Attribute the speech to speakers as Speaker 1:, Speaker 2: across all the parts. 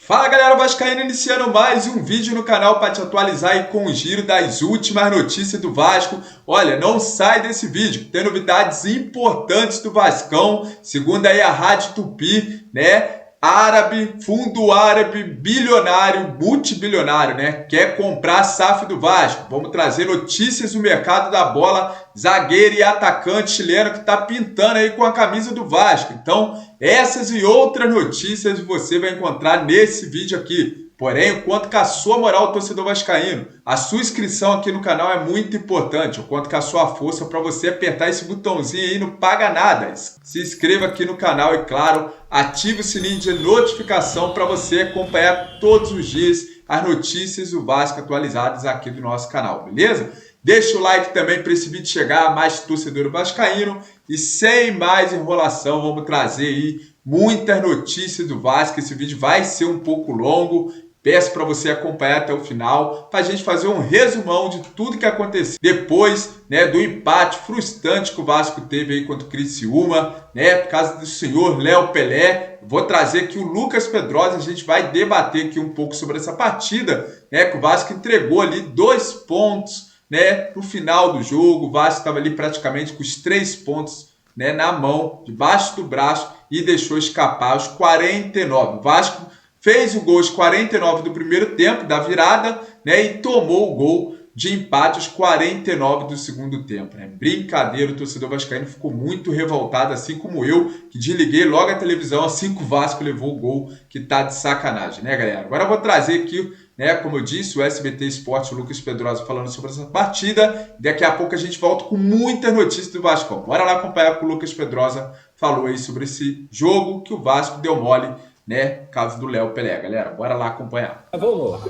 Speaker 1: Fala galera vascaína, iniciando mais um vídeo no canal para te atualizar aí com o giro das últimas notícias do Vasco. Olha, não sai desse vídeo, tem novidades importantes do Vascão, segundo aí a Rádio Tupi, né? Fundo árabe, bilionário, multibilionário, né? Quer comprar a SAF do Vasco. Vamos trazer notícias do mercado da bola, zagueiro e atacante chileno que tá pintando aí com a camisa do Vasco. Então, essas e outras notícias você vai encontrar nesse vídeo aqui. Porém, o quanto que a sua moral, torcedor vascaíno, a sua inscrição aqui no canal é muito importante. O quanto que a sua força para você apertar esse botãozinho aí não paga nada. Se inscreva aqui no canal e, claro, ative o sininho de notificação para você acompanhar todos os dias as notícias do Vasco atualizadas aqui do nosso canal, beleza? Deixa o like também para esse vídeo chegar a mais torcedor vascaíno. E sem mais enrolação, vamos trazer aí muitas notícias do Vasco. Esse vídeo vai ser um pouco longo. Peço para você acompanhar até o final, para a gente fazer um resumão de tudo que aconteceu depois, né, do empate frustrante que o Vasco teve aí contra o Criciúma, né, por causa do senhor Léo Pelé. Vou trazer aqui o Lucas Pedrosa, a gente vai debater aqui um pouco sobre essa partida, né, que o Vasco entregou ali 2 pontos, né, no final do jogo. O Vasco estava ali praticamente com os 3 pontos, né, na mão, debaixo do braço, e deixou escapar os 49. O Vasco fez o gol aos 49 do primeiro tempo, da virada, né, e tomou o gol de empate aos 49 do segundo tempo. Né? Brincadeira, o torcedor vascaíno ficou muito revoltado, assim como eu, que desliguei logo a televisão assim que o Vasco levou o gol, que tá de sacanagem, né, galera? Agora eu vou trazer aqui, né, como eu disse, o SBT Esporte, o Lucas Pedrosa falando sobre essa partida. Daqui a pouco a gente volta com muitas notícias do Vasco. Bora lá acompanhar o que o Lucas Pedrosa falou aí sobre esse jogo que o Vasco deu mole, né, caso do Léo Pelé, galera. Bora lá acompanhar.
Speaker 2: Vamos lá.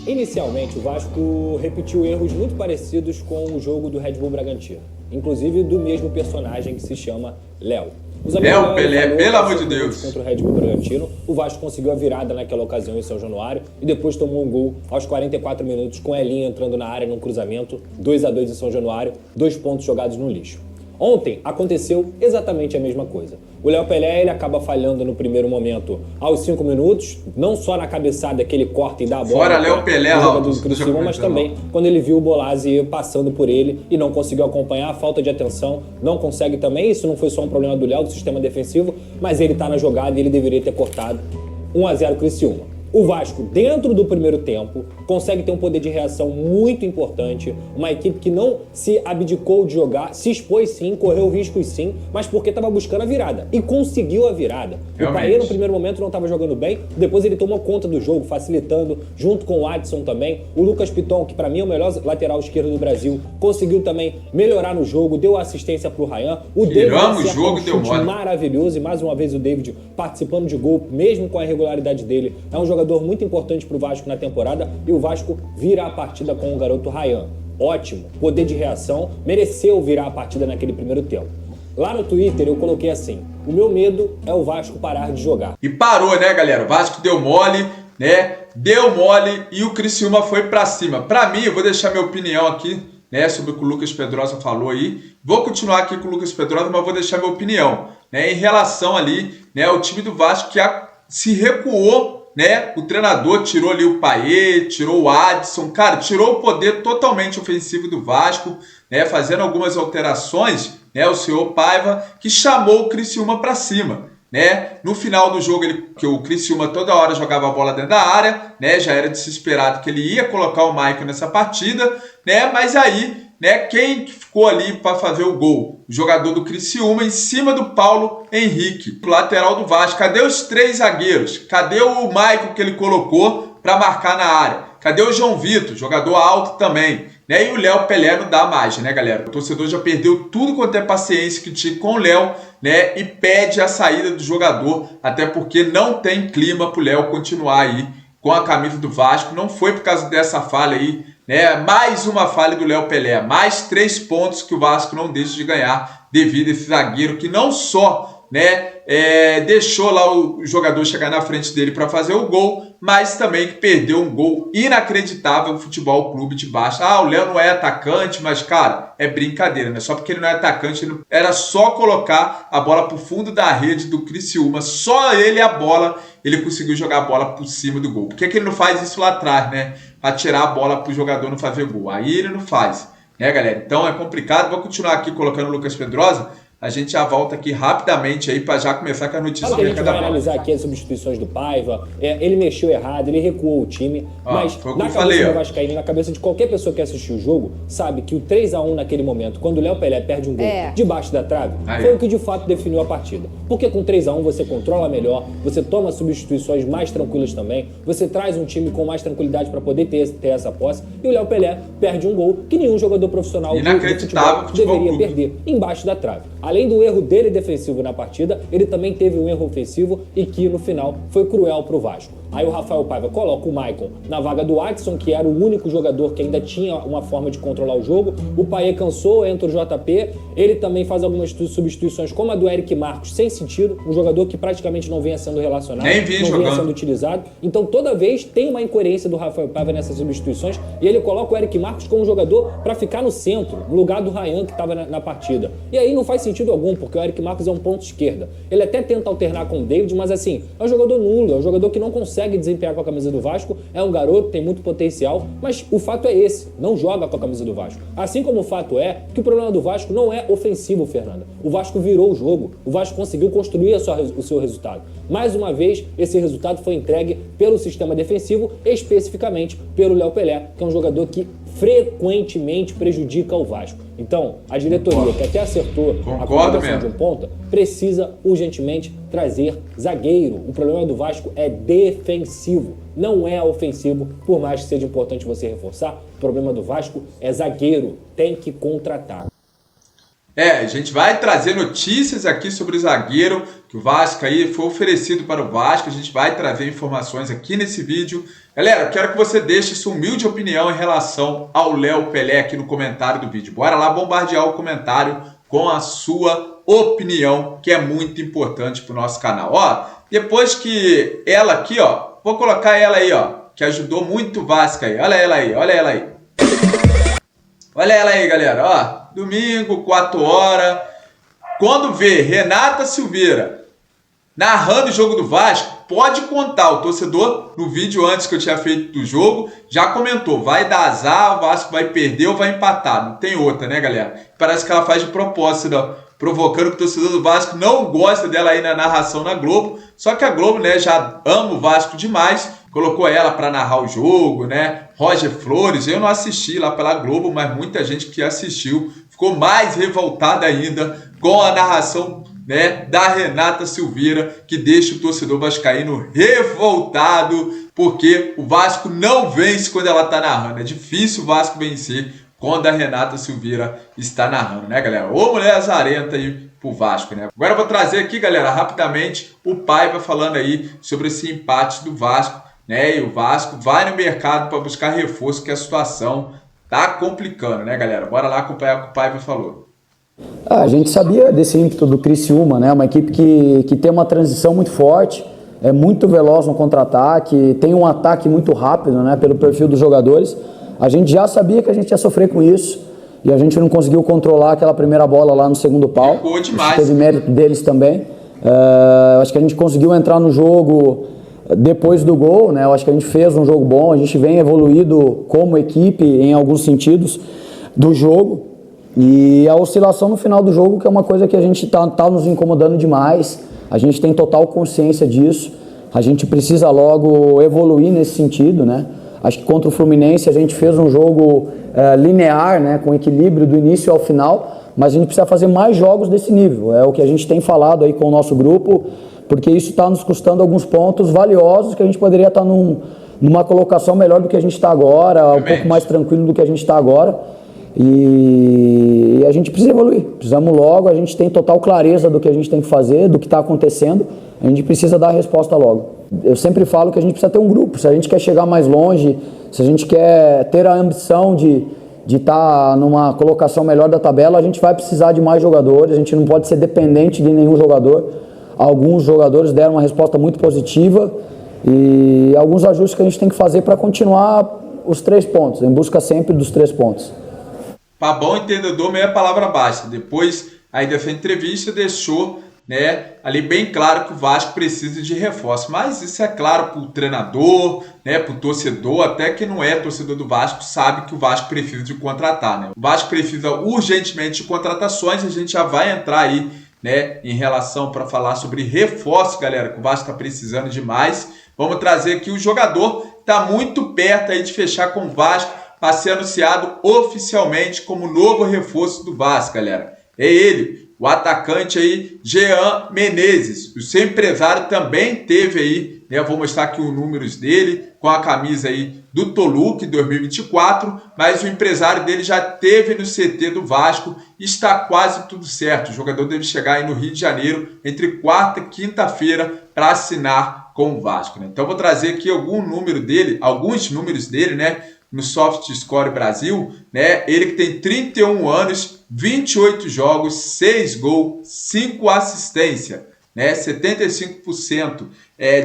Speaker 2: Inicialmente, o Vasco repetiu erros muito parecidos com o jogo do Red Bull Bragantino, inclusive do mesmo personagem que se chama Léo.
Speaker 1: Léo Pelé, pelo amor de Deus.
Speaker 2: Contra o Red Bull Bragantino, o Vasco conseguiu a virada naquela ocasião em São Januário e depois tomou um gol aos 44 minutos com Elinho entrando na área num cruzamento, 2-2 em São Januário, 2 pontos jogados no lixo. Ontem aconteceu exatamente a mesma coisa. O Léo Pelé ele acaba falhando no primeiro momento aos 5 minutos, não só na cabeçada que ele corta e dá a bola.
Speaker 1: Fora Léo Pelé,
Speaker 2: do Criciúma, mas também quando ele viu o Bolazzi passando por ele e não conseguiu acompanhar, a falta de atenção, não consegue também. Isso não foi só um problema do Léo, do sistema defensivo, mas ele tá na jogada e ele deveria ter cortado. 1-0 Criciúma. O Vasco, dentro do primeiro tempo, consegue ter um poder de reação muito importante. Uma equipe que não se abdicou de jogar, se expôs sim, correu riscos sim, mas porque estava buscando a virada. E conseguiu a virada.
Speaker 1: Realmente.
Speaker 2: O Paê, no primeiro momento, não estava jogando bem, depois ele tomou conta do jogo, facilitando, junto com o Adson também. O Lucas Piton, que para mim é o melhor lateral esquerdo do Brasil, conseguiu também melhorar no jogo, deu assistência para o Ryan. O David acertou um chute maravilhoso, e mais uma vez o David participando de gol, mesmo com a irregularidade dele. É um jogador muito importante para o Vasco na temporada, e o Vasco vira a partida com o garoto Ryan. Ótimo, poder de reação, mereceu virar a partida naquele primeiro tempo. Lá no Twitter eu coloquei assim: o meu medo é o Vasco parar de jogar.
Speaker 1: E parou, né, galera? O Vasco deu mole, né? Deu mole e o Criciúma foi para cima. Para mim, eu vou deixar minha opinião aqui, né, sobre o que o Lucas Pedrosa falou aí. Vou continuar aqui com o Lucas Pedrosa, mas vou deixar minha opinião, né, em relação ali, né, ao time do Vasco que se recuou, né? O treinador tirou ali o Paê, tirou o Adson, cara, tirou o poder totalmente ofensivo do Vasco, né? Fazendo algumas alterações, né? O senhor Paiva, que chamou o Criciúma para cima, né? No final do jogo, que o Criciúma toda hora jogava a bola dentro da área, né? Já era desesperado que ele ia colocar o Maicon nessa partida, né? Mas aí, né, quem ficou ali para fazer o gol? O jogador do Criciúma em cima do Paulo Henrique, lateral do Vasco. Cadê os 3 zagueiros? Cadê o Maicon que ele colocou para marcar na área? Cadê o João Vitor, jogador alto também? Né? E o Léo Pelé não dá mais, né, galera? O torcedor já perdeu tudo quanto é paciência que tinha com o Léo, né? E pede a saída do jogador, até porque não tem clima pro Léo continuar aí com a camisa do Vasco. Não foi por causa dessa falha aí, né? Mais uma falha do Léo Pelé, mais 3 pontos que o Vasco não deixa de ganhar devido a esse zagueiro que não só né? Deixou lá o jogador chegar na frente dele para fazer o gol, mas também que perdeu um gol inacreditável no Futebol Clube de Vasco. O Léo não é atacante, mas, cara, é brincadeira, né? Só porque ele não é atacante, era só colocar a bola pro fundo da rede do Criciúma, só ele a bola, ele conseguiu jogar a bola por cima do gol. Por que ele não faz isso lá atrás, né? Pra tirar a bola pro jogador não fazer gol. Aí ele não faz, né, galera? Então é complicado. Vou continuar aqui colocando o Lucas Pedrosa. A gente já volta aqui rapidamente aí para já começar com a notícia do
Speaker 2: mercado. A gente vai analisar aqui as substituições do Paiva. Ele mexeu errado, ele recuou o time. Mas na cabeça do vascaíno, na cabeça de qualquer pessoa que assistiu o jogo, sabe que o 3-1 naquele momento, quando o Léo Pelé perde um gol debaixo da trave, foi o que de fato definiu a partida. Porque com 3-1 você controla melhor, você toma substituições mais tranquilas também, você traz um time com mais tranquilidade para poder ter essa posse, e o Léo Pelé perde um gol que nenhum jogador profissional do futebol deveria perder, embaixo da trave. Além do erro dele defensivo na partida, ele também teve um erro ofensivo e que no final foi cruel pro Vasco. Aí o Rafael Paiva coloca o Maicon na vaga do Adson, que era o único jogador que ainda tinha uma forma de controlar o jogo. O Payet cansou, entra o JP. Ele também faz algumas substituições, como a do Eric Marcos, sem sentido. Um jogador que praticamente não vinha sendo relacionado, não vinha sendo utilizado. Então toda vez tem uma incoerência do Rafael Paiva nessas substituições. E ele coloca o Eric Marcos como jogador para ficar no centro, no lugar do Ryan, que estava na partida. E aí não faz sentido algum, porque o Eric Marcos é um ponto esquerda. Ele até tenta alternar com o David, mas assim, é um jogador nulo, é um jogador que não consegue desempenhar com a camisa do Vasco, é um garoto, tem muito potencial, mas o fato é esse, não joga com a camisa do Vasco. Assim como o fato é que o problema do Vasco não é ofensivo, Fernanda. O Vasco virou o jogo, o Vasco conseguiu construir o seu resultado. Mais uma vez, esse resultado foi entregue pelo sistema defensivo, especificamente pelo Léo Pelé, que é um jogador que frequentemente prejudica o Vasco. Então, a diretoria, que até acertou a contratação de um ponta, precisa urgentemente trazer zagueiro. O problema do Vasco é defensivo, não é ofensivo, por mais que seja importante você reforçar. O problema do Vasco é zagueiro, tem que contratar.
Speaker 1: A gente vai trazer notícias aqui sobre o zagueiro, que o Vasco aí foi oferecido para o Vasco. A gente vai trazer informações aqui nesse vídeo. Galera, eu quero que você deixe sua humilde opinião em relação ao Léo Pelé aqui no comentário do vídeo. Bora lá bombardear o comentário com a sua opinião, que é muito importante para o nosso canal. Depois que ela aqui, vou colocar ela aí, que ajudou muito o Vasco aí. Olha ela aí, olha ela aí. Olha ela aí, galera, domingo, 4 horas. Quando vê Renata Silveira narrando o jogo do Vasco, pode contar. O torcedor, no vídeo antes que eu tinha feito do jogo, já comentou. Vai dar azar, o Vasco vai perder ou vai empatar. Não tem outra, né, galera? Parece que ela faz de propósito, provocando que o torcedor do Vasco não gosta dela aí na narração na Globo. Só que a Globo, né, já ama o Vasco demais. Colocou ela para narrar o jogo, né? Roger Flores, eu não assisti lá pela Globo, mas muita gente que assistiu ficou mais revoltada ainda com a narração, né, da Renata Silveira, que deixa o torcedor vascaíno revoltado, porque o Vasco não vence quando ela está narrando. É difícil o Vasco vencer quando a Renata Silveira está narrando, né, galera? Ô mulher azarenta aí pro Vasco, né? Agora eu vou trazer aqui, galera, rapidamente o Paiva falando aí sobre esse empate do Vasco, né? E o Vasco vai no mercado para buscar reforço, que a situação tá complicando, né, galera? Bora lá acompanhar o que o Paiva falou.
Speaker 3: A gente sabia desse ímpeto do Criciúma, né? Uma equipe que tem uma transição muito forte, é muito veloz no contra-ataque, tem um ataque muito rápido, né? Pelo perfil dos jogadores. A gente já sabia que a gente ia sofrer com isso e a gente não conseguiu controlar aquela primeira bola lá no segundo pau.
Speaker 1: Ficou demais.
Speaker 3: Teve mérito deles também. Acho que a gente conseguiu entrar no jogo depois do gol, né? Eu acho que a gente fez um jogo bom, a gente vem evoluído como equipe em alguns sentidos do jogo. E a oscilação no final do jogo, que é uma coisa que a gente tá nos incomodando demais, a gente tem total consciência disso, a gente precisa logo evoluir nesse sentido, né? Acho que contra o Fluminense a gente fez um jogo linear, né? Com equilíbrio do início ao final, mas a gente precisa fazer mais jogos desse nível, é o que a gente tem falado aí com o nosso grupo, porque isso está nos custando alguns pontos valiosos que a gente poderia estar numa colocação melhor do que a gente está agora, um pouco mais tranquilo do que a gente está agora. E a gente precisa evoluir, precisamos logo, a gente tem total clareza do que a gente tem que fazer, do que está acontecendo, a gente precisa dar a resposta logo. Eu sempre falo que a gente precisa ter um grupo, se a gente quer chegar mais longe, se a gente quer ter a ambição de de estar numa colocação melhor da tabela, a gente vai precisar de mais jogadores, a gente não pode ser dependente de nenhum jogador. Alguns jogadores deram uma resposta muito positiva e alguns ajustes que a gente tem que fazer para continuar os 3 pontos, em busca sempre dos 3 pontos.
Speaker 1: Para bom entendedor, meia palavra basta. Depois, aí dessa entrevista, deixou, né, ali bem claro que o Vasco precisa de reforço. Mas isso é claro para o treinador, né, para o torcedor, até que não é torcedor do Vasco, sabe que o Vasco precisa de contratar, né? O Vasco precisa urgentemente de contratações, a gente já vai entrar aí, né, em relação para falar sobre reforço, galera, que o Vasco está precisando demais. Vamos trazer aqui o jogador, está muito perto aí de fechar com o Vasco, para ser anunciado oficialmente como novo reforço do Vasco, galera. É ele, o atacante aí, Jean Menezes. O seu empresário também teve aí, né, eu vou mostrar aqui os números dele, com a camisa aí do Toluca 2024, mas o empresário dele já teve no CT do Vasco e está quase tudo certo. O jogador deve chegar aí no Rio de Janeiro entre quarta e quinta-feira para assinar com o Vasco, né? Então vou trazer aqui alguns números dele, né, no Soft Score Brasil, né? Ele que tem 31 anos, 28 jogos, 6 gols, 5 assistências, né? 75%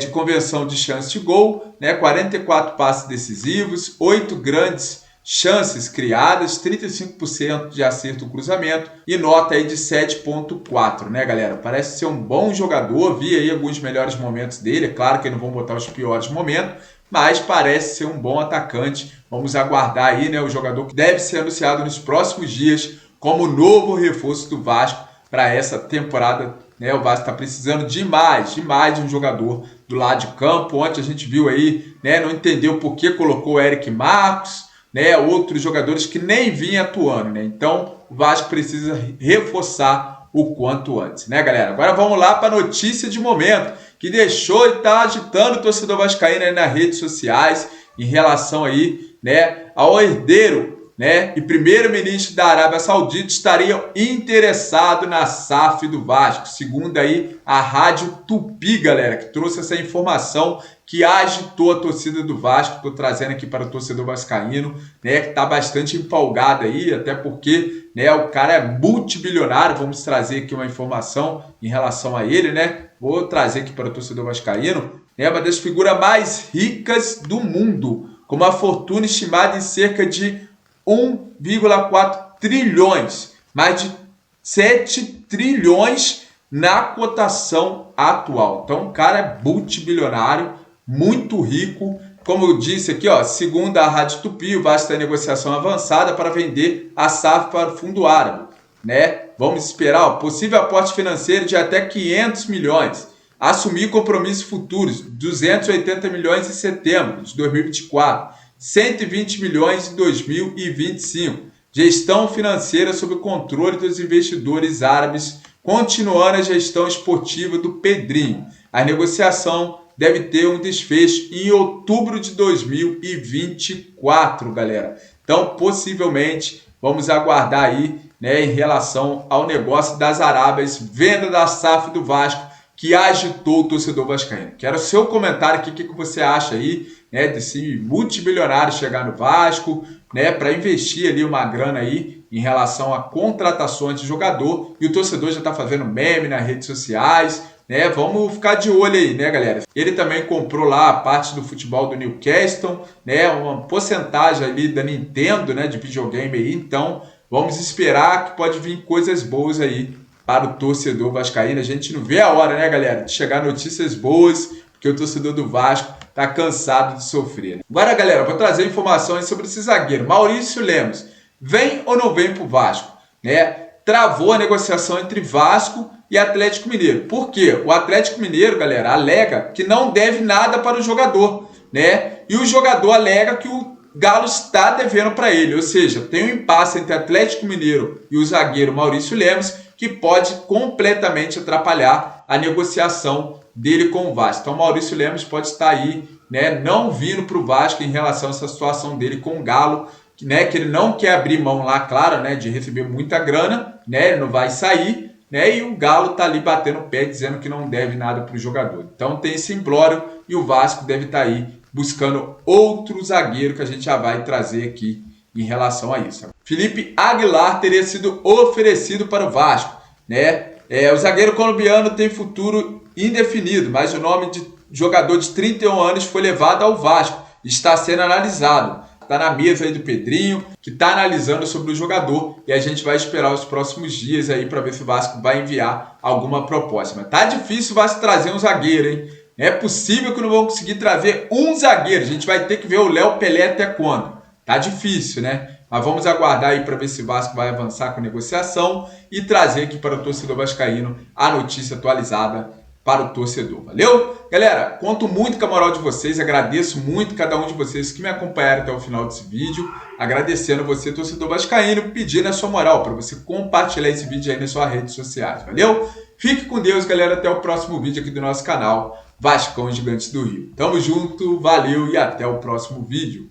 Speaker 1: de conversão de chance de gol, né? 44 passes decisivos, 8 grandes chances criadas, 35% de acerto no cruzamento e nota aí de 7.4, né, galera? Parece ser um bom jogador, vi aí alguns melhores momentos dele, é claro que não vão botar os piores momentos, mas parece ser um bom atacante. Vamos aguardar aí, né, o jogador que deve ser anunciado nos próximos dias como novo reforço do Vasco para essa temporada, né? O Vasco está precisando demais de um jogador do lado de campo. Ontem a gente viu aí, né, não entendeu por que colocou o Eric Marcos, né, outros jogadores que nem vinham atuando, né? Então o Vasco precisa reforçar o quanto antes, né, galera? Agora vamos lá para a notícia de momento, que deixou e está agitando o torcedor vascaíno aí nas redes sociais em relação aí, né, ao herdeiro, né, e primeiro-ministro da Arábia Saudita estariam interessados na SAF do Vasco, segundo aí a Rádio Tupi, galera, que trouxe essa informação que agitou a torcida do Vasco. Estou trazendo aqui para o torcedor vascaíno, né, que está bastante empolgado aí, até porque, né, o cara é multibilionário. Vamos trazer aqui uma informação em relação a ele, né? Vou trazer aqui para o torcedor vascaíno, né, uma das figuras mais ricas do mundo, com uma fortuna estimada em cerca de 1,4 trilhões, mais de 7 trilhões na cotação atual. Então o cara é multibilionário, muito rico. Como eu disse aqui, ó, segundo a Rádio Tupi, o Vasco tem negociação avançada para vender a SAF para o fundo árabe, né? Vamos esperar o possível aporte financeiro de até 500 milhões. Assumir compromissos futuros, 280 milhões em setembro de 2024, 120 milhões em 2025. Gestão financeira sob o controle dos investidores árabes, continuando a gestão esportiva do Pedrinho. A negociação deve ter um desfecho em outubro de 2024, galera. Então, possivelmente, vamos aguardar aí, né, em relação ao negócio das Arábias, venda da SAF do Vasco, que agitou o torcedor vascaíno. Quero o seu comentário aqui, o que você acha aí, né, desse multibilionário chegar no Vasco, né, para investir ali uma grana aí em relação a contratações de jogador, e o torcedor já está fazendo meme nas redes sociais, né? Vamos ficar de olho aí, né, galera? Ele também comprou lá a parte do futebol do Newcastle, né, uma porcentagem ali da Nintendo, né, de videogame aí. Então vamos esperar que pode vir coisas boas aí para o torcedor vascaíno. A gente não vê a hora, né, galera, de chegar notícias boas, porque o torcedor do Vasco tá cansado de sofrer, né? Agora, galera, eu vou trazer informações sobre esse zagueiro, Maurício Lemos. Vem ou não vem para o Vasco, né? Travou a negociação entre Vasco e Atlético Mineiro. Por quê? O Atlético Mineiro, galera, alega que não deve nada para o jogador, né? E o jogador alega que o Galo está devendo para ele. Ou seja, tem um impasse entre Atlético Mineiro e o zagueiro Maurício Lemos, que pode completamente atrapalhar a negociação dele com o Vasco. Então, Maurício Lemos pode estar aí, né, não vindo para o Vasco em relação a essa situação dele com o Galo, né, que ele não quer abrir mão lá, claro, né, de receber muita grana, né, ele não vai sair, né, e o Galo tá ali batendo o pé dizendo que não deve nada para o jogador. Então tem esse imbróglio e o Vasco deve estar aí buscando outro zagueiro que a gente já vai trazer aqui em relação a isso. Felipe Aguilar teria sido oferecido para o Vasco, né? O zagueiro colombiano tem futuro indefinido, mas o nome de jogador de 31 anos foi levado ao Vasco, está sendo analisado. Está na mesa aí do Pedrinho, que está analisando sobre o jogador, e a gente vai esperar os próximos dias aí para ver se o Vasco vai enviar alguma proposta. Mas tá difícil o Vasco trazer um zagueiro, hein? É possível que não vão conseguir trazer um zagueiro. A gente vai ter que ver o Léo Pelé até quando. Tá difícil, né? Mas vamos aguardar aí para ver se o Vasco vai avançar com a negociação e trazer aqui para o torcedor vascaíno a notícia atualizada para o torcedor. Valeu? Galera, conto muito com a moral de vocês, agradeço muito cada um de vocês que me acompanharam até o final desse vídeo, agradecendo você, torcedor vascaíno, pedindo a sua moral para você compartilhar esse vídeo aí nas suas redes sociais. Valeu? Fique com Deus, galera, até o próximo vídeo aqui do nosso canal Vascão Gigantes do Rio. Tamo junto, valeu e até o próximo vídeo.